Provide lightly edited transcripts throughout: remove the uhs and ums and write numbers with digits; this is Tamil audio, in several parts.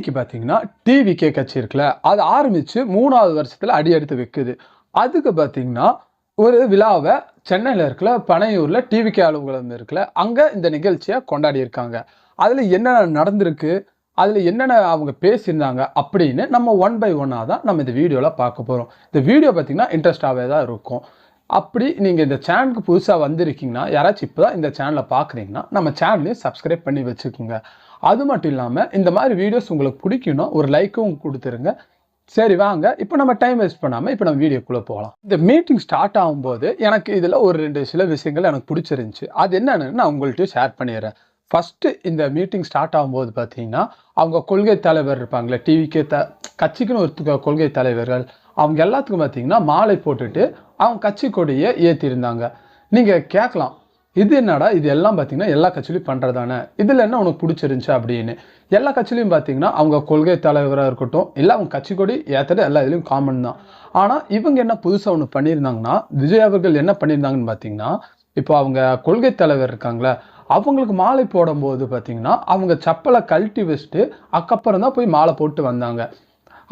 இன்னைக்கு பார்த்தீங்கன்னா டிவிகே கட்சி இருக்குல்ல, அது ஆரம்பிச்சு 3வது வருஷத்துல அடி எடுத்து வைக்குது. அதுக்கு பார்த்தீங்கன்னா ஒரு விழாவை சென்னையில் இருக்குல்ல பனையூர்ல டிவிகே அலுவலகம் இருக்குல்ல, அங்க இந்த நிகழ்ச்சியை கொண்டாடி இருக்காங்க. அதுல என்னென்ன நடந்திருக்கு, அதுல என்னென்ன அவங்க பேசியிருந்தாங்க அப்படின்னு நம்ம ஒன் பை ஒன்னா தான் நம்ம இந்த வீடியோல பார்க்க போறோம். இந்த வீடியோ பார்த்தீங்கன்னா இன்ட்ரெஸ்டாகவே தான் இருக்கும். அப்படி நீங்க இந்த சேனலுக்கு புதுசா வந்திருக்கீங்கன்னா, யாராச்சும் இப்பதான் இந்த சேனலை பார்க்குறீங்கன்னா நம்ம சேனலையும் சப்ஸ்கிரைப் பண்ணி வச்சுக்கோங்க. அது மட்டும் இல்லாம இந்த மாதிரி வீடியோஸ் உங்களுக்கு பிடிக்கும்னா ஒரு லைக்கும் கொடுத்துருங்க. சரி வாங்க இப்போ நம்ம டைம் வேஸ்ட் பண்ணாம இப்போ நம்ம வீடியோக்குள்ள போகலாம். இந்த மீட்டிங் ஸ்டார்ட் ஆகும்போது எனக்கு இதுல ஒரு சில விஷயங்கள் எனக்கு பிடிச்சிருந்துச்சு. அது என்னன்னு நான் உங்கள்கிட்ட ஷேர் பண்ணிடுறேன். ஃபர்ஸ்ட் இந்த மீட்டிங் ஸ்டார்ட் ஆகும்போது பார்த்தீங்கன்னா அவங்க கொள்கை தலைவர் இருப்பாங்களே டிவிகே கட்சிக்குன்னு ஒரு கொள்கை தலைவர்கள் அவங்க எல்லாத்துக்கும் பார்த்தீங்கன்னா மாலை போட்டுட்டு அவங்க கட்சி கொடியை ஏற்றிருந்தாங்க. நீங்கள் கேட்கலாம், இது என்னடா இது எல்லாம் பார்த்தீங்கன்னா எல்லா கட்சியிலையும் பண்ணுறதானே, இதில் என்ன உனக்கு பிடிச்சிருந்துச்சு அப்படின்னு. எல்லா கட்சியிலையும் பார்த்தீங்கன்னா அவங்க கொள்கை தலைவராக இருக்கட்டும் இல்லை அவங்க கட்சி கொடி ஏற்றுறது எல்லா இதுலேயும் காமன் தான். ஆனால் இவங்க என்ன புதுசாக ஒன்று பண்ணியிருந்தாங்கன்னா, விஜய் அவர்கள் என்ன பண்ணியிருந்தாங்கன்னு பார்த்தீங்கன்னா, இப்போ அவங்க கொள்கை தலைவர் இருக்காங்களே அவங்களுக்கு மாலை போடும்போது பார்த்தீங்கன்னா அவங்க செப்பலை கழட்டி வச்சுட்டு அதுக்கப்புறம் தான் போய் மாலை போட்டு வந்தாங்க.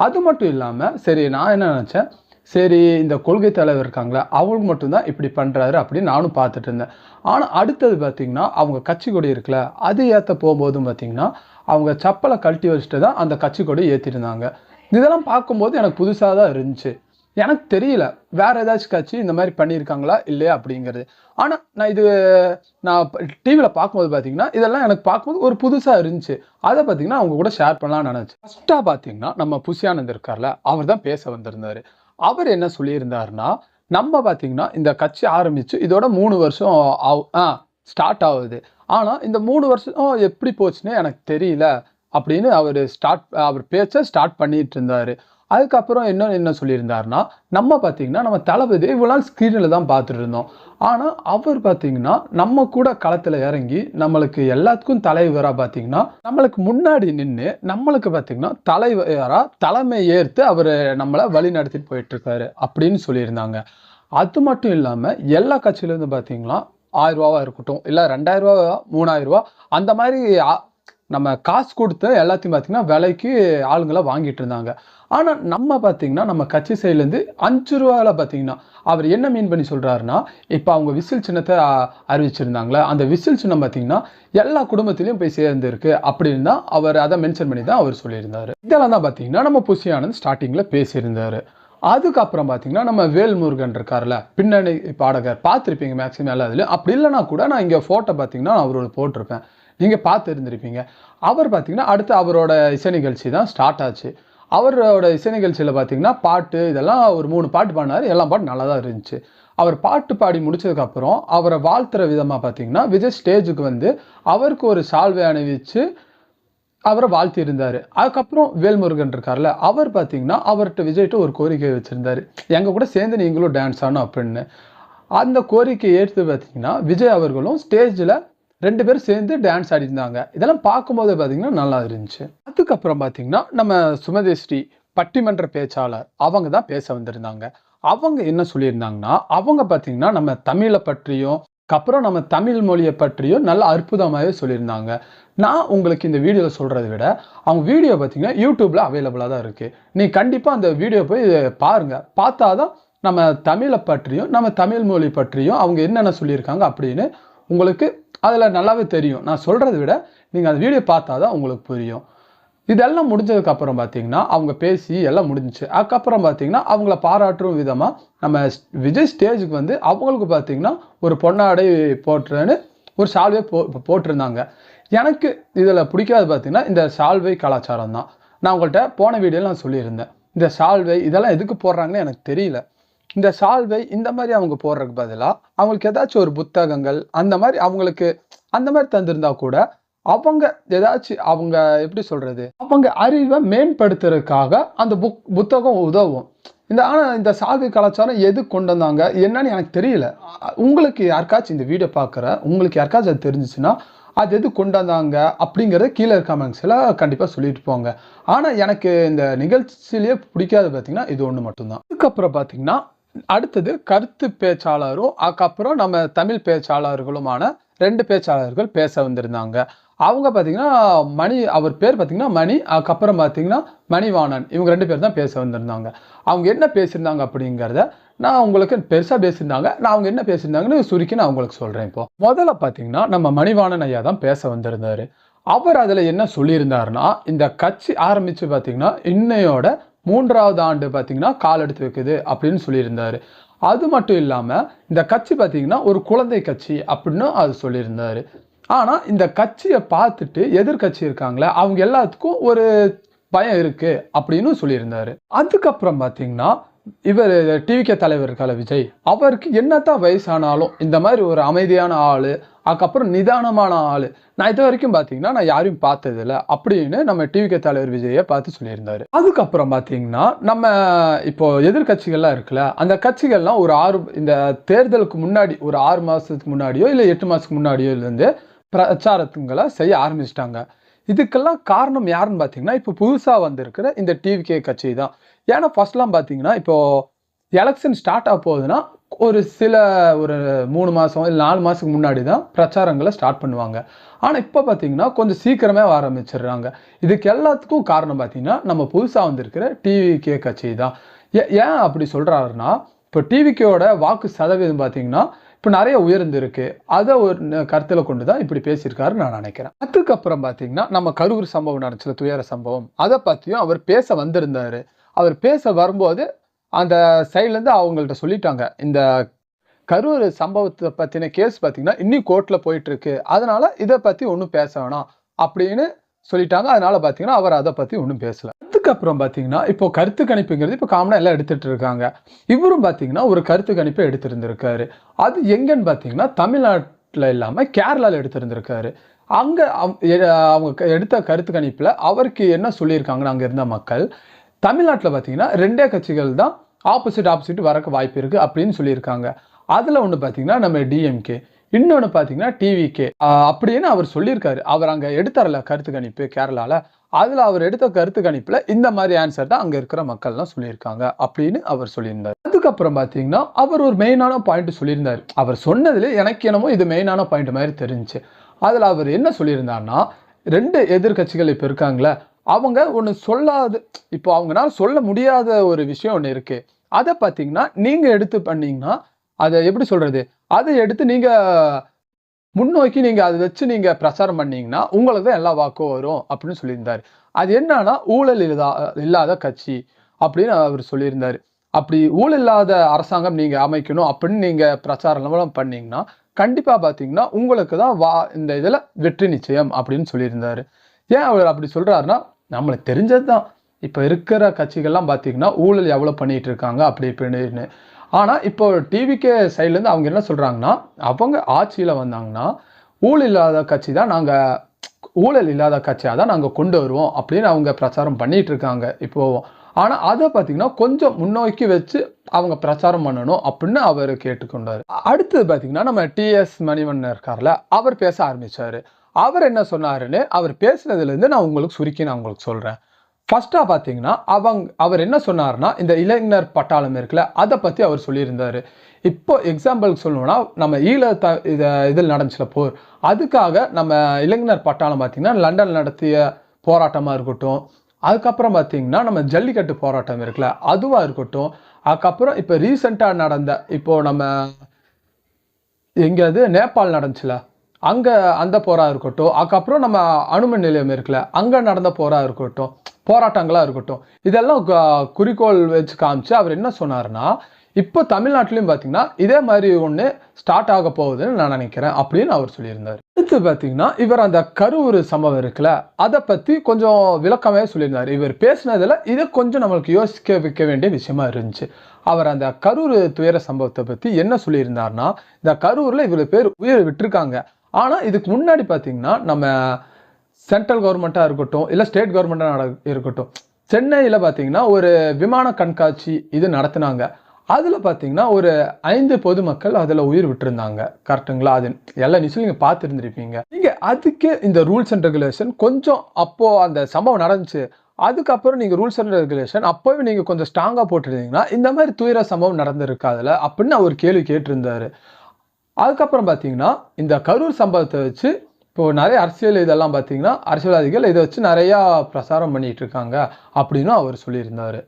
அது மட்டும் இல்லாமல் சரி நான் என்ன நினச்சேன், சரி இந்த கொள்கை தலைவர் இருக்காங்களே அவங்களுக்கு மட்டும்தான் இப்படி பண்ணுறாரு அப்படின்னு நானும் பார்த்துட்டு இருந்தேன். ஆனால் அடுத்தது பார்த்தீங்கன்னா அவங்க கட்சி கொடி இருக்குல்ல அது ஏற்ற போகும்போதும் பார்த்தீங்கன்னா அவங்க செப்பலை கழட்டி வச்சுட்டு தான் அந்த கட்சி கொடி ஏற்றிருந்தாங்க. இதெல்லாம் பார்க்கும்போது எனக்கு புதுசாக தான் இருந்துச்சு. எனக்கு தெரியல வேற ஏதாச்சும் கட்சி இந்த மாதிரி பண்ணியிருக்காங்களா இல்லையா அப்படிங்கிறது. ஆனால் நான் டிவியில் பார்க்கும்போது பார்த்தீங்கன்னா இதெல்லாம் எனக்கு பார்க்கும்போது ஒரு புதுசாக இருந்துச்சு. அதை பார்த்தீங்கன்னா அவங்க கூட ஷேர் பண்ணலாம்னு நினச்சேன். ஃபர்ஸ்ட்டாக பார்த்தீங்கன்னா நம்ம புஷியானந்த் இருக்கார்ல அவர் தான் பேச வந்திருந்தாரு. அவர் என்ன சொல்லியிருந்தாருன்னா, நம்ம பார்த்தீங்கன்னா இந்த கட்சி ஆரம்பிச்சு இதோட 3 வருஷம் ஸ்டார்ட் ஆகுது. ஆனால் இந்த 3 வருஷம் எப்படி போச்சுன்னு எனக்கு தெரியல அப்படின்னு அவர் பேச்ச ஸ்டார்ட் பண்ணிட்டு இருந்தாரு. அதுக்கப்புறம் என்ன சொல்லியிருந்தாருன்னா, நம்ம பார்த்தீங்கன்னா நம்ம தளபதி இவ்வளோ நாள் ஸ்க்ரீனில் தான் பார்த்துட்டு இருந்தோம். ஆனால் அவர் பார்த்தீங்கன்னா நம்ம கூட களத்தில் இறங்கி நம்மளுக்கு எல்லாத்துக்கும் தலைவராக பார்த்தீங்கன்னா நம்மளுக்கு முன்னாடி நின்று நம்மளுக்கு பார்த்தீங்கன்னா தலைமை ஏற்று அவர் நம்மளை வழி நடத்திட்டு போயிட்டு இருக்காரு அப்படின்னு சொல்லியிருந்தாங்க. அது மட்டும் இல்லாமல் எல்லா கட்சியிலேருந்து பார்த்தீங்கன்னா 1000 ரூபாவா இருக்கட்டும் இல்லை 2000 ரூபா 3000 ரூபா அந்த மாதிரி நம்ம காசு கொடுத்து எல்லாத்தையும் பார்த்தீங்கன்னா விலைக்கு ஆளுங்களை வாங்கிட்டு இருந்தாங்க. ஆனால் நம்ம பார்த்தீங்கன்னா நம்ம கட்சி சைட்லேருந்து 5 ரூபாவில் பார்த்தீங்கன்னா அவர் என்ன மீன் பண்ணி சொல்கிறாருன்னா, இப்போ அவங்க விசில் சின்னத்தை அறிவிச்சிருந்தாங்களே அந்த விசில் சின்னம் பார்த்தீங்கன்னா எல்லா குடும்பத்திலையும் போய் சேர்ந்துருக்கு அப்படின்னு தான் அவர் அதை மென்ஷன் பண்ணி தான் அவர் சொல்லியிருந்தார். இதெல்லாம் தான் பார்த்தீங்கன்னா நம்ம புஷியானந்த் ஸ்டார்டிங்கில் பேசியிருந்தார். அதுக்கப்புறம் பார்த்தீங்கன்னா நம்ம வேல்முருகன் இருக்கார்ல பின்னணி பாடகர் பார்த்துருப்பீங்க மேக்ஸிமம் எல்லா இதுலையும். அப்படி இல்லைனா கூட நான் இங்கே ஃபோட்டோ பார்த்தீங்கன்னா அவரோட போட்டிருப்பேன், நீங்கள் பார்த்து இருந்திருப்பீங்க. அவர் பார்த்தீங்கன்னா அடுத்து அவரோட இசை நிகழ்ச்சி தான் ஸ்டார்ட் ஆச்சு. அவரோட இசை நிகழ்ச்சியில் பார்த்தீங்கன்னா பாட்டு இதெல்லாம் ஒரு 3 பாட்டு பாடினார். எல்லா பாட்டும் நல்லா தான் இருந்துச்சு. அவர் பாட்டு பாடி முடிச்சதுக்கப்புறம் அவரை வாழ்த்துற விதமாக பார்த்தீங்கன்னா விஜய் ஸ்டேஜுக்கு வந்து அவருக்கு ஒரு சால்வை அணிவிச்சு அவரை வாழ்த்தி இருந்தார். அதுக்கப்புறம் வேல்முருகன் இருக்கார்ல அவர் பார்த்தீங்கன்னா அவர்கிட்ட விஜய்கிட்ட ஒரு கோரிக்கை வச்சுருந்தார், எங்கள் கூட சேர்ந்து நீங்களும் டான்ஸ் ஆகணும் அப்படின்னு. அந்த கோரிக்கையை ஏற்று பார்த்தீங்கன்னா விஜய் அவர்களும் ஸ்டேஜில் 2 பேரும் சேர்ந்து டான்ஸ் ஆடிருந்தாங்க. இதெல்லாம் பார்க்கும்போது பார்த்தீங்கன்னா நல்லா இருந்துச்சு. அதுக்கப்புறம் பார்த்தீங்கன்னா நம்ம சுமதிஸ்ரீ பட்டிமன்ற பேச்சாளர் அவங்க தான் பேச வந்திருந்தாங்க. அவங்க என்ன சொல்லியிருந்தாங்கன்னா, அவங்க பார்த்தீங்கன்னா நம்ம தமிழை பற்றியும் அப்புறம் நம்ம தமிழ் மொழியை பற்றியும் நல்ல அற்புதமாகவே சொல்லியிருந்தாங்க. நான் உங்களுக்கு இந்த வீடியோவில் சொல்கிறத விட அவங்க வீடியோ பார்த்தீங்கன்னா யூடியூப்பில் அவைலபிளாக தான் இருக்குது. நீ கண்டிப்பாக அந்த வீடியோ போய் பாருங்கள். பார்த்தா தான் நம்ம தமிழை பற்றியும் நம்ம தமிழ் மொழி பற்றியும் அவங்க என்னென்ன சொல்லியிருக்காங்க அப்படின்னு உங்களுக்கு அதில் நல்லாவே தெரியும். நான் சொல்கிறத விட நீங்கள் அந்த வீடியோ பார்த்தா தான் உங்களுக்கு புரியும். இதெல்லாம் முடிஞ்சதுக்கப்புறம் பார்த்தீங்கன்னா அவங்க பேசி எல்லாம் முடிஞ்சிச்சு. அதுக்கப்புறம் பார்த்தீங்கன்னா அவங்கள பாராட்டும் விதமாக நம்ம விஜய் ஸ்டேஜுக்கு வந்து அவங்களுக்கு பார்த்தீங்கன்னா ஒரு பொன்னாடை போட்டுறேன்னு ஒரு சால்வை போட்டிருந்தாங்க. எனக்கு இதில் பிடிக்காது பார்த்தீங்கன்னா இந்த சால்வை கலாச்சாரம் தான். நான் உங்கள்கிட்ட போன வீடியோவில் நான் சொல்லியிருந்தேன், இந்த சால்வை இதெல்லாம் எதுக்கு போடுறாங்கன்னு எனக்கு தெரியல. இந்த சால்வை இந்த மாதிரி அவங்க போடுறதுக்கு பதிலாக அவங்களுக்கு ஏதாச்சும் ஒரு புத்தகங்கள் அந்த மாதிரி அவங்களுக்கு அந்த மாதிரி தந்திருந்தா கூட அவங்க ஏதாச்சும் அவங்க எப்படி சொல்கிறது அவங்க அறிவை மேம்படுத்துறதுக்காக அந்த புத்தகம் உதவும். ஆனால் இந்த சால்வை கலாச்சாரம் எது கொண்டு வந்தாங்க என்னன்னு எனக்கு தெரியல. உங்களுக்கு யாருக்காச்சும் இந்த வீடியோ பார்க்குற உங்களுக்கு யாருக்காச்சும் அது தெரிஞ்சிச்சுன்னா அது எது கொண்டு வந்தாங்க அப்படிங்கிறத கீழே கமெண்ட்ஸில் கண்டிப்பாக சொல்லிட்டு போங்க. ஆனால் எனக்கு இந்த நிகழ்ச்சியிலேயே பிடிக்காது பார்த்தீங்கன்னா இது ஒன்று மட்டும்தான். அதுக்கப்புறம் பார்த்தீங்கன்னா அடுத்தது கருத்து பேச்சாளரும் அதுக்கப்புறம் நம்ம தமிழ் பேச்சாளர்களுமான 2 பேச்சாளர்கள் பேச வந்திருந்தாங்க. அவங்க பார்த்தீங்கன்னா, அவர் பேர் பார்த்தீங்கன்னா மணி, அதுக்கப்புறம் பார்த்தீங்கன்னா மணிவாணன். இவங்க 2 பேர் தான் பேச வந்திருந்தாங்க. அவங்க என்ன பேசியிருந்தாங்க அப்படிங்கிறத நான் உங்களுக்கு பெருசா பேசியிருந்தாங்க. நான் அவங்க என்ன பேசியிருந்தாங்கன்னு சுருக்கி நான் உங்களுக்கு சொல்றேன் இப்போ. முதல்ல பார்த்தீங்கன்னா, நம்ம மணிவாணன் ஐயா தான் பேச வந்திருந்தாரு. அவர் அதுல என்ன சொல்லியிருந்தாருன்னா, இந்த கட்சி ஆரம்பிச்சு பார்த்தீங்கன்னா, இன்னையோட 3வது ஆண்டு பார்த்தீங்கன்னா, கால் எடுத்து வைக்குது அப்படின்னு சொல்லியிருந்தாரு. அது மட்டும் இல்லாம, இந்த கட்சி பார்த்தீங்கன்னா, ஒரு குழந்தை கட்சி அப்படின்னு அது சொல்லியிருந்தாரு. ஆனா, இந்த கட்சிய பார்த்துட்டு எதிர்க்கட்சி இருக்காங்களே, அவங்க எல்லாத்துக்கும் ஒரு பயம் இருக்கு அப்படின்னு சொல்லியிருந்தாரு. அதுக்கப்புறம் பார்த்தீங்கன்னா, இவர் டிவிகே தலைவர் இருக்கார்ல விஜய், அவருக்கு என்னத்தான் வயசானாலும் இந்த மாதிரி ஒரு அமைதியான ஆளு, அதுக்கப்புறம் நிதானமான ஆளு, நான் இது வரைக்கும் பார்த்தீங்கன்னா நான் யாரையும் பார்த்ததில்ல அப்படின்னு நம்ம டிவிகே தலைவர் விஜயை பார்த்து சொல்லியிருந்தாரு. அதுக்கப்புறம் பார்த்தீங்கன்னா, நம்ம இப்போ எதிர்க்கட்சிகள்லாம் இருக்குல்ல, அந்த கட்சிகள்லாம் இந்த தேர்தலுக்கு முன்னாடி ஒரு 6 மாசத்துக்கு முன்னாடியோ இல்லை 8 மாசத்துக்கு முன்னாடியோ இருந்து பிரச்சாரத்துங்களை செய்ய ஆரம்பிச்சிட்டாங்க. இதுக்கெல்லாம் காரணம் யாருன்னு பார்த்தீங்கன்னா, இப்போ புதுசா வந்திருக்கிற இந்த டிவிகே கட்சி தான். ஏன்னா ஃபர்ஸ்ட்லாம் பார்த்தீங்கன்னா, இப்போ எலெக்ஷன் ஸ்டார்ட் ஆக போகுதுன்னா, ஒரு 3 மாசம் இல்ல 4 மாசத்துக்கு முன்னாடி தான் பிரச்சாரங்கள ஸ்டார்ட் பண்ணுவாங்க. ஆனா இப்ப பார்த்தீங்கன்னா, கொஞ்சம் சீக்கிரமே ஆரம்பிச்சிடுறாங்க. இதுக்கு எல்லாத்துக்கும் காரணம் பார்த்தீங்கன்னா, நம்ம புதுசா வந்திருக்கிற டிவிகே கட்சி தான். ஏன் அப்படி சொல்றாருன்னா, இப்போ டிவிகேவோட வாக்கு சதவீதம் பார்த்தீங்கன்னா, இப்போ நிறைய உயர்ந்திருக்கு. அத ஒரு கருத்துல கொண்டு தான் இப்படி பேசியிருக்காருன்னு நான் நினைக்கிறேன். அதுக்கப்புறம் பார்த்தீங்கன்னா, நம்ம கரூர் சம்பவம் நடந்துச்சுல, துயர சம்பவம். அத பத்தியும் அவர் பேச வந்திருந்தாரு. அவர் பேச வரும்போது அந்த சைட்லேருந்து அவங்கள்ட்ட சொல்லிட்டாங்க, இந்த கரூர் சம்பவத்தை பற்றின கேஸ் பார்த்தீங்கன்னா இன்னும் கோர்ட்டில் போயிட்டு இருக்கு, அதனால இதை பற்றி ஒன்றும் பேச வேணாம் அப்படின்னு சொல்லிட்டாங்க. அதனால பார்த்தீங்கன்னா அவர் அதை பற்றி ஒன்றும் பேசல. அதுக்கப்புறம் பார்த்தீங்கன்னா இப்போ கருத்து கணிப்புங்கிறது இப்போ காமனாக எல்லாம் எடுத்துட்டு இருக்காங்க. இவரும் பார்த்தீங்கன்னா ஒரு கருத்து கணிப்பை எடுத்திருந்திருக்காரு. அது எங்கன்னு பார்த்தீங்கன்னா தமிழ்நாட்டில் இல்லாமல் கேரளாவில் எடுத்திருந்திருக்காரு. அங்கே அவங்க எடுத்த கருத்து கணிப்பில் அவருக்கு என்ன சொல்லியிருக்காங்கன்னு அங்கே இருந்த மக்கள், தமிழ்நாட்டில் பார்த்தீங்கன்னா 2 கட்சிகள் தான் ஆப்போசிட் வரக்கு வாய்ப்பு இருக்கு அப்படின்னு சொல்லியிருக்காங்க. அதுல ஒன்று பார்த்தீங்கன்னா நம்ம டிஎம்கே, இன்னொன்று பார்த்தீங்கன்னா டிவிகே அப்படின்னு அவர் சொல்லியிருக்காரு. அவர் அங்கே எடுத்தார்ல கருத்து கணிப்பு கேரளாவில், அதில் அவர் எடுத்த கருத்து கணிப்பில் இந்த மாதிரி ஆன்சர் தான் அங்கே இருக்கிற மக்கள்லாம் சொல்லியிருக்காங்க அப்படின்னு அவர் சொல்லியிருந்தார். அதுக்கப்புறம் பார்த்தீங்கன்னா அவர் ஒரு மெயினான பாயிண்ட் சொல்லியிருந்தார். அவர் சொன்னதுல எனக்கு என்னமோ இது மெயினான பாயிண்ட் மாதிரி தெரிஞ்சுச்சு. அதில் அவர் என்ன சொல்லியிருந்தாருன்னா, 2 எதிர்கட்சிகள் இப்போ இருக்காங்களே, அவங்க ஒன்று சொல்லாது, இப்போ அவங்கனால சொல்ல முடியாத ஒரு விஷயம் ஒன்று இருக்கு. அதை பார்த்தீங்கன்னா நீங்க எடுத்து பண்ணீங்கன்னா, அதை எப்படி சொல்றது, அதை எடுத்து நீங்க முன்னோக்கி நீங்க அதை வச்சு நீங்க பிரச்சாரம் பண்ணீங்கன்னா உங்களுக்கு தான் எல்லா வாக்கும் வரும் அப்படின்னு சொல்லியிருந்தாரு. அது என்னன்னா ஊழல் இல்லாத கட்சி அப்படின்னு அவர் சொல்லியிருந்தாரு. அப்படி ஊழல் இல்லாத அரசாங்கம் நீங்க அமைக்கணும் அப்படின்னு நீங்க பிரச்சாரம் பண்ணீங்கன்னா கண்டிப்பா பார்த்தீங்கன்னா உங்களுக்கு தான் இந்த இதுல வெற்றி நிச்சயம் அப்படின்னு சொல்லியிருந்தாரு. ஏன் அவர் அப்படி சொல்றாருன்னா, நம்மளுக்கு தெரிஞ்சது தான். இப்போ இருக்கிற கட்சிகள்லாம் பார்த்தீங்கன்னா ஊழல் எவ்வளோ பண்ணிட்டு இருக்காங்க அப்படி இப்படின்னு. ஆனால் இப்போ டிவிகே சைட்லேருந்து அவங்க என்ன சொல்கிறாங்கன்னா, அவங்க ஆட்சியில் வந்தாங்கன்னா ஊழல் இல்லாத கட்சியாக தான் நாங்கள் கொண்டு வருவோம் அப்படின்னு அவங்க பிரச்சாரம் பண்ணிட்டு இருக்காங்க இப்போவும். ஆனால் அதை பார்த்தீங்கன்னா கொஞ்சம் முன்னோக்கி வச்சு அவங்க பிரச்சாரம் பண்ணணும் அப்படின்னு அவர் கேட்டுக்கொண்டார். அடுத்தது பார்த்தீங்கன்னா நம்ம டிஎஸ் மணிவண்ணன் இருக்கார்ல, அவர் பேச ஆரம்பிச்சாரு. அவர் என்ன சொன்னாருன்னு அவர் பேசுனதுலேருந்து நான் உங்களுக்கு சுருக்கி நான் உங்களுக்கு சொல்கிறேன். ஃபர்ஸ்ட்டாக பார்த்தீங்கன்னா அவர் என்ன சொன்னார்னா, இந்த இளைஞர் பட்டாளம் இருக்குல்ல, அதை பற்றி அவர் சொல்லியிருந்தார். இப்போ எக்ஸாம்பிளுக்கு சொல்லணும்னா, நம்ம இதில் நடந்துச்சுல போர், அதுக்காக நம்ம இளைஞர் பட்டாளம் பார்த்தீங்கன்னா லண்டன் நடத்திய போராட்டமாக இருக்கட்டும், அதுக்கப்புறம் பார்த்தீங்கன்னா நம்ம ஜல்லிக்கட்டு போராட்டம் இருக்குல்ல அதுவாக இருக்கட்டும், அதுக்கப்புறம் இப்போ ரீசெண்டாக நடந்த இப்போ நம்ம எங்கேயாவது நேபாள் நடந்துச்சுல அங்கே அந்த போராக இருக்கட்டும், அதுக்கப்புறம் நம்ம அணுமின் நிலையம் இருக்குல்ல அங்கே நடந்த போராக இருக்கட்டும், போராட்டங்களாக இருக்கட்டும், இதெல்லாம் குறிக்கோள் வச்சு காமிச்சு அவர் என்ன சொன்னார்னா, இப்போ தமிழ்நாட்டிலையும் பார்த்தீங்கன்னா இதே மாதிரி ஒன்று ஸ்டார்ட் ஆக போகுதுன்னு நான் நினைக்கிறேன் அப்படின்னு அவர் சொல்லியிருந்தார். அடுத்து பார்த்தீங்கன்னா இவர் அந்த கரூர் சம்பவம் இருக்குல்ல அதை பற்றி கொஞ்சம் விளக்கமே சொல்லியிருந்தார். இவர் பேசினதில் இதை கொஞ்சம் நம்மளுக்கு யோசிக்க வைக்க வேண்டிய விஷயமா இருந்துச்சு. அவர் அந்த கரூர் துயர சம்பவத்தை பற்றி என்ன சொல்லியிருந்தார்னா, இந்த கரூரில் இவ்வளோ பேர் உயிர் விட்டுருக்காங்க. ஆனால் இதுக்கு முன்னாடி பார்த்தீங்கன்னா நம்ம சென்ட்ரல் கவர்மெண்ட்டாக இருக்கட்டும் இல்லை ஸ்டேட் கவர்மெண்ட்டாக இருக்கட்டும், சென்னையில் பார்த்தீங்கன்னா ஒரு விமான கண்காட்சி இது நடத்தினாங்க. அதில் பார்த்தீங்கன்னா ஒரு 5 பொதுமக்கள் அதில் உயிர் விட்டுருந்தாங்க. கரெக்டுங்களா? அது எல்லா நியூஸ்லையும் நீங்கள் பார்த்துருந்துருப்பீங்க. நீங்கள் அதுக்கு இந்த ரூல்ஸ் அண்ட் ரெகுலேஷன் கொஞ்சம் அப்போது அந்த சம்பவம் நடந்துச்சு, அதுக்கப்புறம் நீங்கள் ரூல்ஸ் அண்ட் ரெகுலேஷன் அப்போவே நீங்கள் கொஞ்சம் ஸ்ட்ராங்காக போட்டிருந்தீங்கன்னா இந்த மாதிரி துயர சம்பவம் நடந்திருக்காதுல அப்படின்னு அவர் கேள்வி கேட்டிருந்தாரு. அதுக்கப்புறம் பார்த்தீங்கன்னா இந்த கரூர் சம்பவத்தை வச்சு இப்போ நிறைய அரசியல் இதெல்லாம் பார்த்தீங்கன்னா அரசியல்வாதிகள் இதை வச்சு நிறையா பிரசாரம் பண்ணிட்டு இருக்காங்க அப்படின்னு அவர் சொல்லியிருந்தாரு.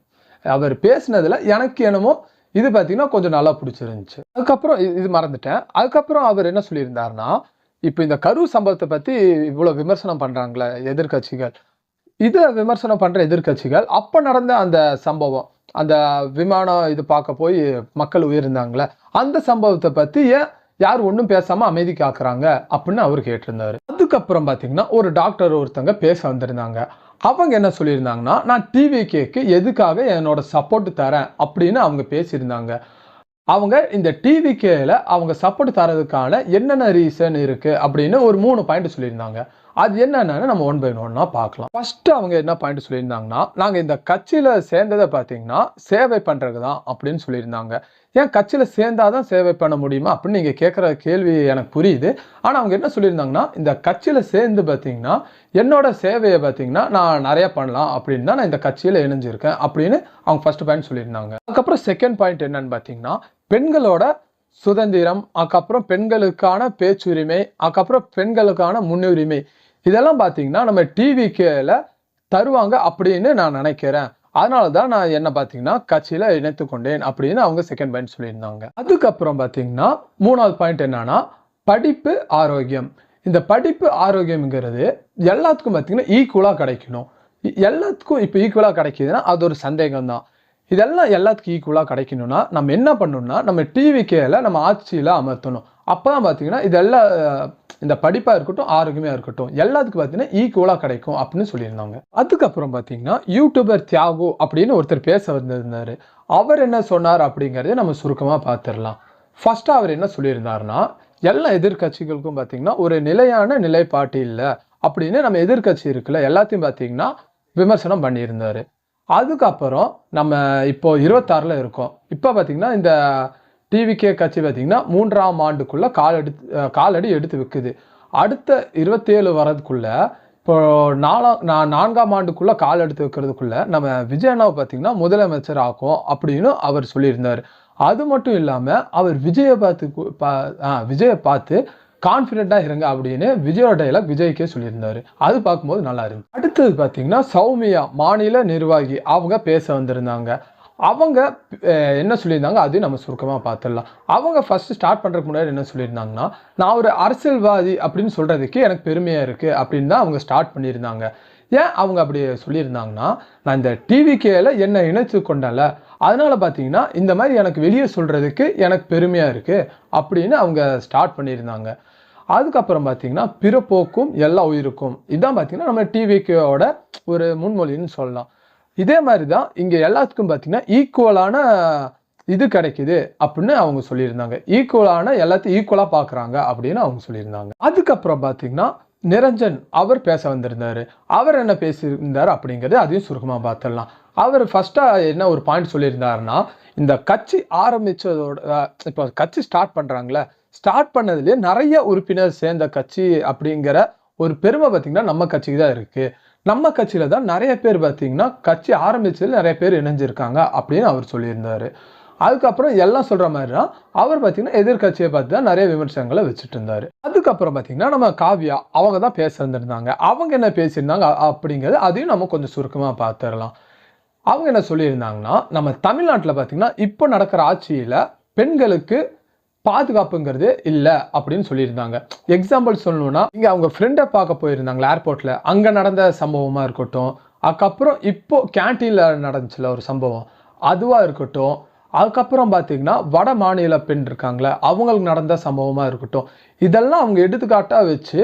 அவர் பேசினதுல எனக்கு என்னமோ இது பார்த்தீங்கன்னா கொஞ்சம் நல்லா பிடிச்சிருந்துச்சு. அதுக்கப்புறம் இது மறந்துட்டேன். அதுக்கப்புறம் அவர் என்ன சொல்லியிருந்தாருன்னா, இப்போ இந்த கரூர் சம்பவத்தை பற்றி இவ்வளோ விமர்சனம் பண்ணுறாங்களே எதிர்கட்சிகள், இதை விமர்சனம் பண்ணுற எதிர்கட்சிகள் அப்போ நடந்த அந்த சம்பவம், அந்த விமானம் இது பார்க்க போய் மக்கள் உயிரிழந்தாங்களே அந்த சம்பவத்தை பற்றி ஏன் யார் ஒன்றும் பேசாமல் அமைதி காக்குறாங்க அப்படின்னு அவர் கேட்டிருந்தாரு. அதுக்கப்புறம் பார்த்தீங்கன்னா ஒரு டாக்டர் ஒருத்தங்க பேச வந்திருந்தாங்க. அவங்க என்ன சொல்லியிருந்தாங்கன்னா, நான் டிவிகேக்கு எதுக்காக என்னோட சப்போர்ட் தரேன் அப்படின்னு அவங்க பேசியிருந்தாங்க. அவங்க இந்த டிவிகேல அவங்க சப்போர்ட் தரதுக்கான என்னென்ன ரீசன் இருக்கு அப்படின்னு ஒரு 3 பாயிண்ட் சொல்லியிருந்தாங்க. அது என்னென்னு நம்ம ஒன் பை ஒன்னா பார்க்கலாம். ஃபர்ஸ்ட் அவங்க என்ன பாயிண்ட் சொல்லியிருந்தாங்கன்னா, நாங்கள் இந்த கட்சியில் சேர்ந்ததை பார்த்தீங்கன்னா சேவை பண்ணுறது தான் அப்படின்னு சொல்லியிருந்தாங்க. ஏன் கட்சியில் சேர்ந்தாதான் சேவை பண்ண முடியுமா அப்படின்னு நீங்கள் கேட்குற கேள்வி எனக்கு புரியுது. ஆனால் அவங்க என்ன சொல்லியிருந்தாங்கன்னா, இந்த கட்சியில் சேர்ந்து பார்த்தீங்கன்னா என்னோட சேவையை பார்த்தீங்கன்னா நான் நிறைய பண்ணலாம் அப்படின்னு தான் நான் இந்த கட்சியில் இணைஞ்சிருக்கேன் அப்படின்னு அவங்க ஃபர்ஸ்ட் பாயிண்ட் சொல்லியிருந்தாங்க. அதுக்கப்புறம் செகண்ட் பாயிண்ட் என்னன்னு பார்த்தீங்கன்னா, பெண்களோட சுதந்திரம், அதுக்கப்புறம் பெண்களுக்கான பேச்சுரிமை, அதுக்கப்புறம் பெண்களுக்கான முன்னுரிமை, இதெல்லாம் பார்த்தீங்கன்னா நம்ம டிவிகேல தருவாங்க அப்படின்னு நான் நினைக்கிறேன். அதனால தான் நான் என்ன பார்த்தீங்கன்னா கட்சியில் இணைத்து கொண்டேன் அப்படின்னு அவங்க செகண்ட் பாயிண்ட் சொல்லியிருந்தாங்க. அதுக்கப்புறம் பார்த்தீங்கன்னா 3வது பாயிண்ட் என்னன்னா, படிப்பு ஆரோக்கியம். இந்த படிப்பு ஆரோக்கியம்ங்கிறது எல்லாத்துக்கும் பார்த்தீங்கன்னா ஈக்குவலாக கிடைக்கணும். எல்லாத்துக்கும் இப்போ ஈக்குவலாக கிடைக்குதுன்னா அது ஒரு சந்தேகம் தான். இதெல்லாம் எல்லாத்துக்கும் ஈக்குவலாக கிடைக்கணும்னா நம்ம என்ன பண்ணணும்னா, நம்ம டிவிகேல நம்ம ஆட்சியில் அமர்த்தணும். அப்போ தான் பார்த்தீங்கன்னா இதெல்லாம் இந்த படிப்பாக இருக்கட்டும் ஆரோக்கியமாக இருக்கட்டும் எல்லாத்துக்கும் பார்த்தீங்கன்னா ஈக்குவலாக கிடைக்கும் அப்படின்னு சொல்லியிருந்தாங்க. அதுக்கப்புறம் பார்த்தீங்கன்னா யூடியூபர் தியாகு அப்படின்னு ஒருத்தர் பேச வந்திருந்தார். அவர் என்ன சொன்னார் அப்படிங்கிறத நம்ம சுருக்கமாக பார்த்துடலாம். ஃபர்ஸ்ட் அவர் என்ன சொல்லியிருந்தாருன்னா, எல்லா எதிர்கட்சிகளுக்கும் பார்த்தீங்கன்னா ஒரு நிலையான நிலைப்பாட்டு இல்லை அப்படின்னு நம்ம எதிர்கட்சி இருக்குல்ல எல்லாத்தையும் பார்த்தீங்கன்னா விமர்சனம் பண்ணியிருந்தாரு. அதுக்கப்புறம் நம்ம இப்போ 26ல் இருக்கோம். இப்போ பார்த்தீங்கன்னா இந்த டிவிகே கட்சி பார்த்தீங்கன்னா 3ஆம் ஆண்டுக்குள்ள காலடி எடுத்து வைக்குது. அடுத்த 27 வரதுக்குள்ள இப்போ 4ஆம் ஆண்டுக்குள்ள கால் எடுத்து வைக்கிறதுக்குள்ள நம்ம விஜய் அண்ணாவை பார்த்தீங்கன்னா முதலமைச்சர் ஆக்கும் அப்படின்னு அவர் சொல்லியிருந்தார். அது மட்டும் இல்லாமல் அவர் விஜயை பார்த்து கான்ஃபிடென்ட்டாக இருங்க அப்படின்னு விஜயோட டைலாக் விஜய்க்கே சொல்லியிருந்தாரு. அது பார்க்கும்போது நல்லா இருந்துச்சு. அடுத்தது பார்த்தீங்கன்னா சௌமியா மாநில நிர்வாகி அவங்க பேச வந்திருந்தாங்க. அவங்க என்ன சொல்லியிருந்தாங்க அதையும் நம்ம சுருக்கமாக பார்த்துடலாம். அவங்க ஃபர்ஸ்ட் ஸ்டார்ட் பண்ணுறதுக்கு முன்னாடி என்ன சொல்லியிருந்தாங்கன்னா, நான் ஒரு அரசியல்வாதி அப்படின்னு சொல்கிறதுக்கு எனக்கு பெருமையாக இருக்குது அப்படின்னு தான் அவங்க ஸ்டார்ட் பண்ணியிருந்தாங்க. ஏன் அவங்க அப்படி சொல்லியிருந்தாங்கன்னா, நான் இந்த டிவிகேல என்னை இணைத்து கொண்டல அதனால பார்த்தீங்கன்னா இந்த மாதிரி எனக்கு வெளியே சொல்கிறதுக்கு எனக்கு பெருமையாக இருக்குது அப்படின்னு அவங்க ஸ்டார்ட் பண்ணியிருந்தாங்க. அதுக்கப்புறம் பார்த்தீங்கன்னா பிறப்போக்கும் எல்லா உயிருக்கும் இதுதான் பார்த்தீங்கன்னா நம்ம டிவிகேவோட ஒரு முன்மொழின்னு சொல்லலாம். இதே மாதிரி தான் இங்கே எல்லாத்துக்கும் பார்த்தீங்கன்னா ஈக்குவலான இது கிடைக்குது அப்படின்னு அவங்க சொல்லியிருந்தாங்க. ஈக்குவலான எல்லாத்தையும் ஈக்குவலாக பார்க்குறாங்க அப்படின்னு அவங்க சொல்லியிருந்தாங்க. அதுக்கப்புறம் பார்த்தீங்கன்னா நிரஞ்சன் அவர் பேச வந்திருந்தாரு. அவர் என்ன பேசியிருந்தார் அப்படிங்கிறது அதையும் சுருக்கமாக பார்த்துடலாம். அவர் ஃபர்ஸ்ட்டாக என்ன ஒரு பாயிண்ட் சொல்லியிருந்தாருன்னா, இந்த கட்சி ஆரம்பித்ததோட இப்போ கட்சி ஸ்டார்ட் பண்ணுறாங்களே ஸ்டார்ட் பண்ணதுலேயே நிறைய உறுப்பினர் சேர்ந்த கட்சி அப்படிங்கிற ஒரு பெருமை பார்த்தீங்கன்னா நம்ம கட்சிக்கு தான் இருக்குது. நம்ம கட்சியில் தான் நிறைய பேர் பார்த்தீங்கன்னா கட்சி ஆரம்பிச்சதில் நிறைய பேர் இணைஞ்சிருக்காங்க அப்படின்னு அவர் சொல்லியிருந்தாரு. அதுக்கப்புறம் எல்லாம் சொல்கிற மாதிரி தான் அவர் பார்த்தீங்கன்னா எதிர்கட்சியை பார்த்து தான் நிறைய விமர்சனங்களை வச்சுட்டு இருந்தார். அதுக்கப்புறம் பார்த்தீங்கன்னா நம்ம காவ்யா அவங்க தான் பேச வந்திருந்தாங்க. அவங்க என்ன பேசியிருந்தாங்க அப்படிங்கிறது அதையும் நம்ம கொஞ்சம் சுருக்கமாக பார்த்துடலாம். அவங்க என்ன சொல்லியிருந்தாங்கன்னா, நம்ம தமிழ்நாட்டில் பார்த்தீங்கன்னா இப்போ நடக்கிற ஆட்சியில் பெண்களுக்கு பாதுகாப்புங்கிறது இல்லை அப்படின்னு சொல்லியிருந்தாங்க. எக்ஸாம்பிள் சொல்லணும்னா, இங்கே அவங்க ஃப்ரெண்டை பார்க்க போயிருந்தாங்களா ஏர்போர்ட்டில், அங்கே நடந்த சம்பவமாக இருக்கட்டும், அதுக்கப்புறம் இப்போ கேன்டீனில் நடந்துச்சுல ஒரு சம்பவம் அதுவாக இருக்கட்டும், அதுக்கப்புறம் பார்த்தீங்கன்னா வட மாநில பெண் இருக்காங்களே அவங்களுக்கு நடந்த சம்பவமாக இருக்கட்டும், இதெல்லாம் அவங்க எடுத்துக்காட்டாக வச்சு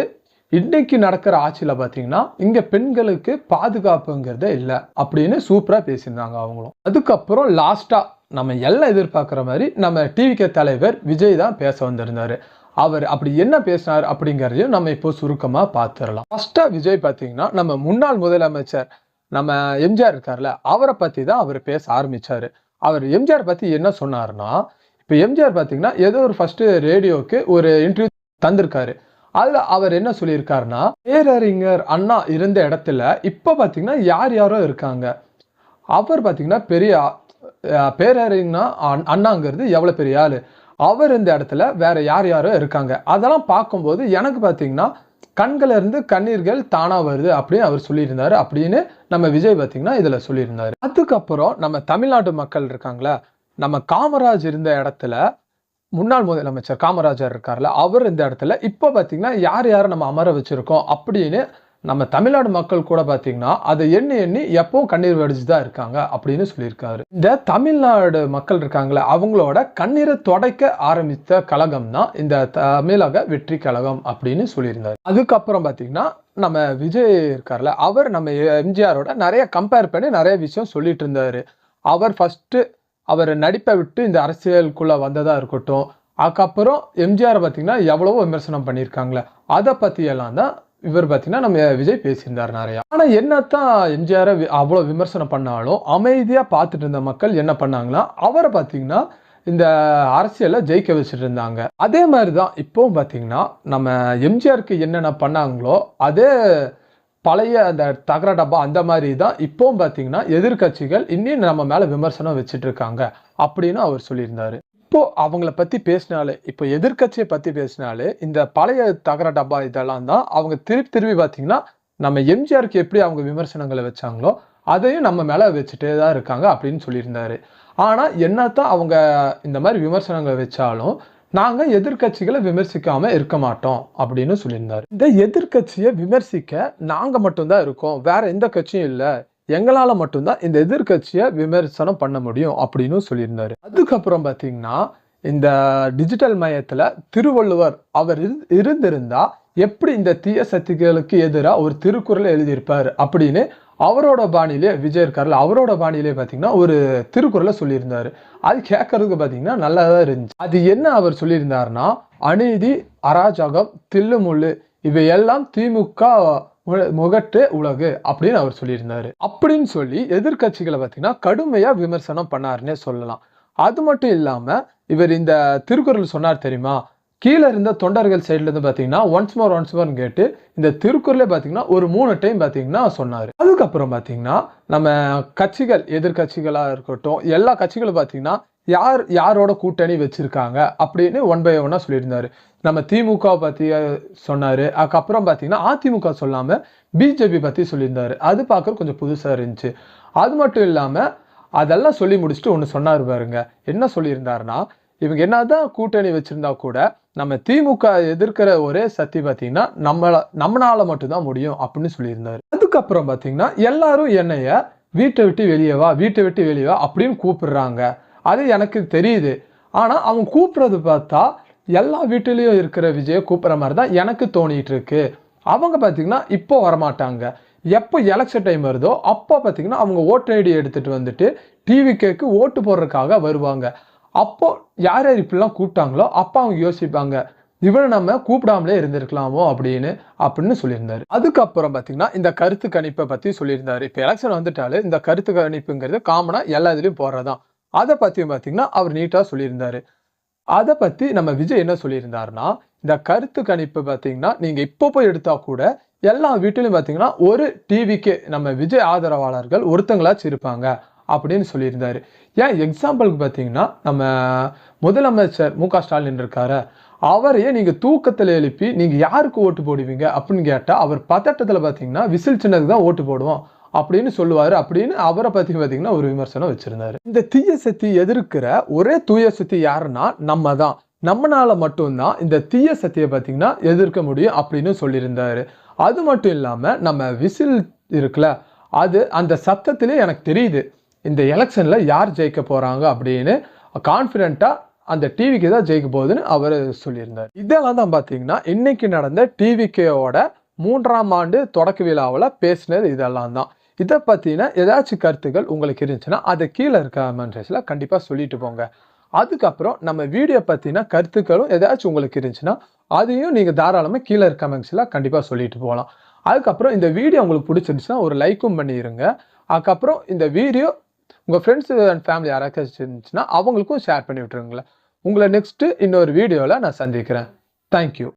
இன்னைக்கு நடக்கிற ஆட்சியில் பார்த்தீங்கன்னா இங்கே பெண்களுக்கு பாதுகாப்புங்கிறதே இல்லை அப்படின்னு சூப்பராக பேசியிருந்தாங்க அவங்களும். அதுக்கப்புறம் லாஸ்ட்டாக நம்ம எல்லாம் எதிர்பார்க்குற மாதிரி நம்ம டிவிகே தலைவர் விஜய் தான் பேச வந்திருந்தாரு. அவர் அப்படி என்ன பேசினார் அப்படிங்கிறதையும் நம்ம இப்போ சுருக்கமாக பார்த்துடலாம். ஃபர்ஸ்ட்டாக விஜய் பார்த்தீங்கன்னா நம்ம முன்னாள் முதலமைச்சர் நம்ம எம்ஜிஆர் இருக்கார்ல அவரை பற்றி தான் அவர் பேச ஆரம்பித்தார். அவர் எம்ஜிஆர் பற்றி என்ன சொன்னார்னா, இப்போ எம்ஜிஆர் பார்த்தீங்கன்னா ஏதோ ஒரு ஃபர்ஸ்ட் ரேடியோவுக்கு ஒரு இன்டர்வியூ தந்திருக்காரு. அதில் அவர் என்ன சொல்லியிருக்காருன்னா, பேரறிஞர் அண்ணா இருந்த இடத்துல இப்போ பார்த்தீங்கன்னா யாரோ இருக்காங்க. அவர் பார்த்தீங்கன்னா பெரிய பேரறிஞர் அண்ணாங்கிறது எவ்வளோ பெரிய ஆள், அவர் இந்த இடத்துல வேற யார் யாரோ இருக்காங்க. அதெல்லாம் பார்க்கும்போது எனக்கு பார்த்தீங்கன்னா கண்கள்ல இருந்து கண்ணீர்கள் தானா வருது அப்படின்னு அவர் சொல்லியிருந்தாரு அப்படின்னு நம்ம விஜய் பார்த்தீங்கன்னா இதுல சொல்லியிருந்தாரு. அதுக்கப்புறம் நம்ம தமிழ்நாட்டு மக்கள் இருக்காங்களா, நம்ம காமராஜ் இருந்த இடத்துல முன்னாள் முதலமைச்சர் காமராஜர் இருக்கார்ல, அவர் இந்த இடத்துல இப்ப பார்த்தீங்கன்னா யார் யாரை நம்ம அமர வச்சிருக்கோம் அப்படின்னு நம்ம தமிழ்நாடு மக்கள் கூட பார்த்தீங்கன்னா அதை எண்ணி எண்ணி எப்பவும் கண்ணீர் வடிச்சு தான் இருக்காங்க அப்படின்னு சொல்லியிருக்காரு. இந்த தமிழ்நாடு மக்கள் இருக்காங்களே அவங்களோட கண்ணீரை துடைக்க ஆரம்பித்த கழகம் தான் இந்த தமிழக வெற்றி கழகம் அப்படின்னு சொல்லியிருந்தாரு. அதுக்கப்புறம் பார்த்தீங்கன்னா நம்ம விஜய் இருக்கார்ல, அவர் நம்ம எம்ஜிஆரோட நிறைய கம்பேர் பண்ணி நிறைய விஷயம் சொல்லிட்டு இருந்தாரு. அவர் ஃபர்ஸ்ட் அவர் நடிப்பை விட்டு இந்த அரசியலுக்குள்ள வந்ததா இருக்கட்டும், அதுக்கப்புறம் எம்ஜிஆர் பார்த்தீங்கன்னா எவ்வளவோ விமர்சனம் பண்ணியிருக்காங்களே, அதை பத்தி எல்லாம் தான் இவர் பார்த்தீங்கன்னா நம்ம விஜய் பேசியிருந்தார் நிறையா. ஆனா என்னத்தான் எம்ஜிஆர் அவ்வளவு விமர்சனம் பண்ணாலும் அமைதியா பார்த்துட்டு இருந்த மக்கள் என்ன பண்ணாங்கன்னா அவரை பார்த்தீங்கன்னா இந்த அரசியலை ஜெயிக்க வச்சுட்டு இருந்தாங்க. அதே மாதிரிதான் இப்பவும் பார்த்தீங்கன்னா நம்ம எம்ஜிஆருக்கு என்னென்ன பண்ணாங்களோ அதே பழைய அந்த தகர டப்பா அந்த மாதிரி தான் இப்பவும் பார்த்தீங்கன்னா எதிர்கட்சிகள் இன்னும் நம்ம மேல விமர்சனம் வச்சுட்டு இருக்காங்க அப்படின்னு அவர் சொல்லியிருந்தாரு. இப்போ அவங்கள பத்தி பேசினாலே, இப்போ எதிர்கட்சியை பத்தி பேசினாலே இந்த பழைய தகர டப்பா இதெல்லாம் தான் அவங்க திருப்பி திருப்பி பார்த்தீங்கன்னா நம்ம எம்ஜிஆருக்கு எப்படி அவங்க விமர்சனங்களை வச்சாங்களோ அதையும் நம்ம மேல வச்சுட்டே தான் இருக்காங்க அப்படின்னு சொல்லியிருந்தாரு. ஆனா என்னத்தான் அவங்க இந்த மாதிரி விமர்சனங்களை வச்சாலும் நாங்க எதிர்கட்சிகளை விமர்சிக்காம இருக்க மாட்டோம் அப்படின்னு சொல்லியிருந்தாரு. இந்த எதிர்கட்சியை விமர்சிக்க நாங்க மட்டும்தான் இருக்கோம், வேற எந்த கட்சியும் இல்ல, எங்களால மட்டும்தான் இந்த எதிர்கட்சியை விமர்சனம் பண்ண முடியும் அப்படின்னு சொல்லியிருந்தாரு. அதுக்கப்புறம் பாத்தீங்கன்னா இந்த டிஜிட்டல் மயத்துல திருவள்ளுவர் அவர் இருந்திருந்தா எப்படி இந்த தீய சக்திகளுக்கு எதிராக ஒரு திருக்குறள் எழுதியிருப்பார் அப்படின்னு அவரோட பாணியிலே விஜய் இருக்காருல அவரோட பாணியிலே பாத்தீங்கன்னா ஒரு திருக்குறளை சொல்லியிருந்தாரு. அது கேட்கறதுக்கு பாத்தீங்கன்னா நல்லாதான் இருந்துச்சு. அது என்ன அவர் சொல்லியிருந்தாருன்னா, அநீதி அராஜகம் தில்லுமுள்ளு இவையெல்லாம் திமுக முகட்டு உலகு அப்படின்னு அவர் சொல்லியிருந்தாரு. அப்படின்னு சொல்லி எதிர்கட்சிகளை பார்த்தீங்கன்னா கடுமையா விமர்சனம் பண்ணாருன்னே சொல்லலாம். அது மட்டும் இல்லாம இவர் இந்த திருக்குறள் சொன்னார் தெரியுமா, கீழே இருந்த தொண்டர்கள் சைட்ல இருந்து பாத்தீங்கன்னா ஒன்ஸ் மோர் கேட்டு இந்த திருக்குறளே பாத்தீங்கன்னா ஒரு 3 டைம் பாத்தீங்கன்னா சொன்னாரு. அதுக்கப்புறம் பாத்தீங்கன்னா நம்ம கட்சிகள் எதிர்கட்சிகளா இருக்கட்டும் எல்லா கட்சிகளும் பாத்தீங்கன்னா யாரோட கூட்டணி வச்சிருக்காங்க அப்படின்னு 1 by 1 சொல்லியிருந்தாரு. நம்ம திமுக பத்தி சொன்னாரு. அதுக்கப்புறம் பாத்தீங்கன்னா அதிமுக சொல்லாம பிஜேபி பத்தி சொல்லியிருந்தாரு. அது பார்க்க கொஞ்சம் புதுசா இருந்துச்சு. அது மட்டும் இல்லாம அதெல்லாம் சொல்லி முடிச்சுட்டு ஒண்ணு சொன்னாரு பாருங்க. என்ன சொல்லியிருந்தாருன்னா, இவங்க என்னதான் கூட்டணி வச்சிருந்தா கூட நம்ம திமுக எதிர்க்கிற ஒரே சக்தி பாத்தீங்கன்னா நம்மளால மட்டும்தான் முடியும் அப்படின்னு சொல்லியிருந்தாரு. அதுக்கப்புறம் பாத்தீங்கன்னா எல்லாரும் என்னைய வீட்டை விட்டு வெளியே வா அப்படின்னு கூப்பிடுறாங்க. அது எனக்கு தெரியுது. ஆனா அவங்க கூப்பிடுறது பார்த்தா எல்லா வீட்டிலையும் இருக்கிற விஜய கூப்பிடுற மாதிரி தான் எனக்கு தோணிட்டு இருக்கு. அவங்க பாத்தீங்கன்னா இப்போ வரமாட்டாங்க. எப்போ எலெக்ஷன் டைம் வருதோ அப்போ பாத்தீங்கன்னா அவங்க ஓட்டர் ஐடி எடுத்துட்டு வந்துட்டு டிவிக்கு ஓட்டு போடுறதுக்காக வருவாங்க. அப்போ யார் யார் இப்படிலாம் கூப்பிட்டாங்களோ அப்போ அவங்க யோசிப்பாங்க, இவனை நம்ம கூப்பிடாமலே இருந்திருக்கலாமோ அப்படின்னு சொல்லியிருந்தாரு. அதுக்கப்புறம் பாத்தீங்கன்னா இந்த கருத்து கணிப்பை பத்தி சொல்லியிருந்தாரு. இப்ப எலெக்ஷன் வந்துட்டாலே இந்த கருத்து கணிப்புங்கிறது காமனா எல்லா இதுலயும் போடுறதான். அதை பத்தியும் பாத்தீங்கன்னா அவர் நீட்டா சொல்லியிருந்தாரு. அதை பத்தி நம்ம விஜய் என்ன சொல்லியிருந்தாருன்னா, இந்த கருத்து கணிப்பு பாத்தீங்கன்னா நீங்க இப்போ போய் எடுத்தா கூட எல்லா வீட்டிலும் பாத்தீங்கன்னா ஒரு டிவிக்கு நம்ம விஜய் ஆதரவாளர்கள் ஒருத்தங்களாச்சும் இருப்பாங்க அப்படின்னு சொல்லியிருந்தாரு. ஏன் எக்ஸாம்பிளுக்கு பாத்தீங்கன்னா நம்ம முதலமைச்சர் மு க ஸ்டாலின் இருக்காரு, அவரையே நீங்க தூக்கத்துல எழுப்பி நீங்க யாருக்கு ஓட்டு போடுவீங்க அப்படின்னு கேட்டா அவர் பதட்டத்துல பாத்தீங்கன்னா விசில் சின்னதுக்கு தான் ஓட்டு போடுவோம் அப்படின்னு சொல்லுவாரு அப்படின்னு அவரை பத்தி பாத்தீங்கன்னா ஒரு விமர்சனம் வச்சிருந்தாரு. இந்த தீய சக்தி எதிர்க்கிற ஒரே தூய சக்தி யாருன்னா நம்ம தான், நம்மனால மட்டும்தான் இந்த தீய சக்தியை பாத்தீங்கன்னா எதிர்க்க முடியும் அப்படின்னு சொல்லியிருந்தாரு. அது மட்டும் இல்லாம நம்ம விசில் இருக்குல்ல, அது அந்த சத்தத்திலே எனக்கு தெரியுது இந்த எலெக்ஷன்ல யார் ஜெயிக்க போறாங்க அப்படின்னு கான்பிடென்ட்டா அந்த டிவிக்கு தான் ஜெயிக்க போகுதுன்னு அவர் சொல்லியிருந்தார். இதெல்லாம் தான் பாத்தீங்கன்னா இன்னைக்கு நடந்த டிவிக்கோட 3ஆம் ஆண்டு தொடக்க விழாவில் பேசினது இதெல்லாம் தான். இதை பத்தின ஏதாச்சும் கருத்துக்கள் உங்களுக்கு இருந்துச்சுன்னா அதை கீழே இருக்க கமெண்ட் செக்ஷன்ல கண்டிப்பா சொல்லிட்டு போங்க. அதுக்கப்புறம் நம்ம வீடியோ பத்தின கருத்துக்களும் ஏதாச்சும் உங்களுக்கு இருந்துச்சுன்னா அதையும் நீங்க தாராளமா கீழே இருக்க கமெண்ட் செக்ஷன்ல கண்டிப்பா சொல்லிட்டு போகலாம். அதுக்கப்புறம் இந்த வீடியோ உங்களுக்கு பிடிச்சிருந்துச்சுன்னா ஒரு லைக்கும் பண்ணிடுங்க. அதுக்கப்புறம் இந்த வீடியோ உங்க ஃப்ரெண்ட்ஸ் அண்ட் ஃபேமிலி யாராச்சும் இருந்துச்சுன்னா அவங்களுக்கும் ஷேர் பண்ணி விட்டுருங்களேன். உங்களை நெக்ஸ்ட் இன்னொரு வீடியோல நான் சந்திக்கிறேன். தேங்க்யூ.